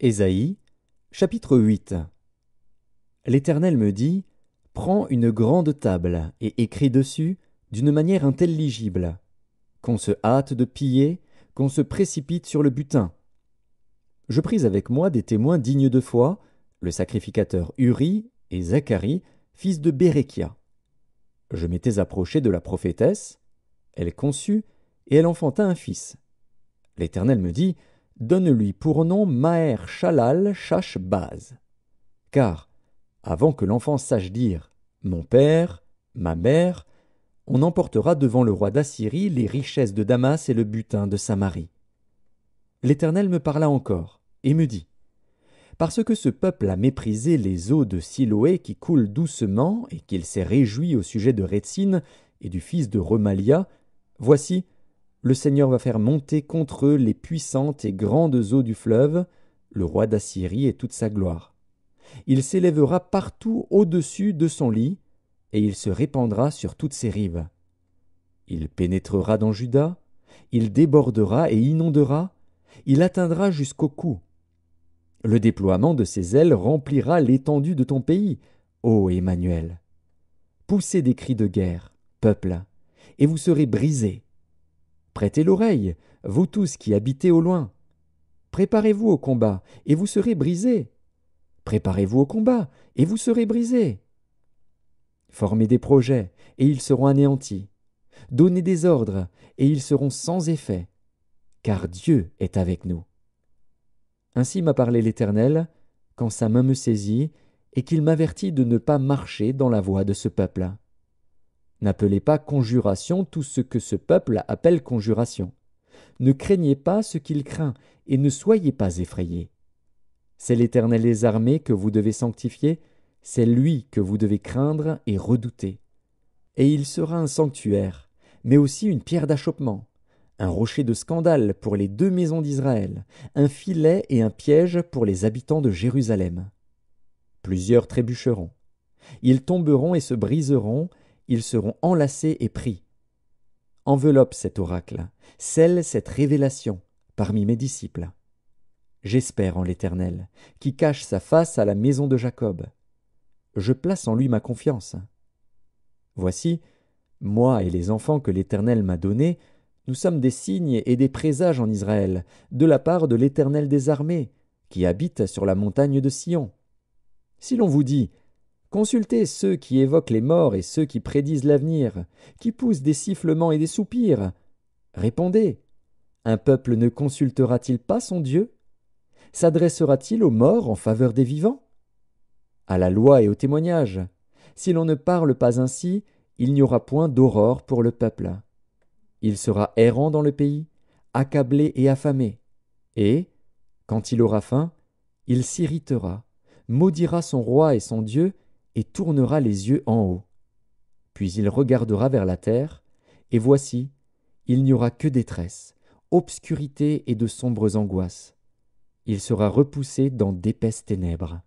Ésaïe, chapitre 8. L'Éternel me dit, « Prends une grande table et écris dessus d'une manière intelligible, qu'on se hâte de piller, qu'on se précipite sur le butin. » Je pris avec moi des témoins dignes de foi, le sacrificateur Uri et Zacharie, fils de Béréchia. Je m'étais approché de la prophétesse, elle conçut et elle enfanta un fils. L'Éternel me dit, « Donne-lui pour nom Maher-Shalal-Shash-Baz. » Car, avant que l'enfant sache dire « Mon père, ma mère », on emportera devant le roi d'Assyrie les richesses de Damas et le butin de Samarie. L'Éternel me parla encore, et me dit, « Parce que ce peuple a méprisé les eaux de Siloé qui coulent doucement, et qu'il s'est réjoui au sujet de Rétsine et du fils de Remalia, voici, le Seigneur va faire monter contre eux les puissantes et grandes eaux du fleuve, le roi d'Assyrie et toute sa gloire. Il s'élèvera partout au-dessus de son lit, et il se répandra sur toutes ses rives. Il pénétrera dans Juda, il débordera et inondera, il atteindra jusqu'au cou. Le déploiement de ses ailes remplira l'étendue de ton pays, ô Emmanuel. Poussez des cris de guerre, peuple, et vous serez brisés. Prêtez l'oreille, vous tous qui habitez au loin. Préparez-vous au combat, et vous serez brisés. Préparez-vous au combat, et vous serez brisés. Formez des projets, et ils seront anéantis. Donnez des ordres, et ils seront sans effet, car Dieu est avec nous. Ainsi m'a parlé l'Éternel, quand sa main me saisit, et qu'il m'avertit de ne pas marcher dans la voie de ce peuple. N'appelez pas conjuration tout ce que ce peuple appelle conjuration. Ne craignez pas ce qu'il craint, et ne soyez pas effrayés. C'est l'Éternel des armées que vous devez sanctifier, c'est lui que vous devez craindre et redouter. Et il sera un sanctuaire, mais aussi une pierre d'achoppement, un rocher de scandale pour les deux maisons d'Israël, un filet et un piège pour les habitants de Jérusalem. Plusieurs trébucheront. Ils tomberont et se briseront, ils seront enlacés et pris. Enveloppe cet oracle, scelle cette révélation parmi mes disciples. J'espère en l'Éternel, qui cache sa face à la maison de Jacob. Je place en lui ma confiance. Voici, moi et les enfants que l'Éternel m'a donnés, nous sommes des signes et des présages en Israël, de la part de l'Éternel des armées, qui habite sur la montagne de Sion. Si l'on vous dit, consultez ceux qui évoquent les morts et ceux qui prédisent l'avenir, qui poussent des sifflements et des soupirs. Répondez, un peuple ne consultera-t-il pas son Dieu? S'adressera-t-il aux morts en faveur des vivants? À la loi et au témoignage. Si l'on ne parle pas ainsi, il n'y aura point d'aurore pour le peuple. Il sera errant dans le pays, accablé et affamé. Et, quand il aura faim, il s'irritera, maudira son roi et son Dieu, et tournera les yeux en haut. Puis il regardera vers la terre, et voici, il n'y aura que détresse, obscurité et de sombres angoisses. Il sera repoussé dans d'épaisses ténèbres.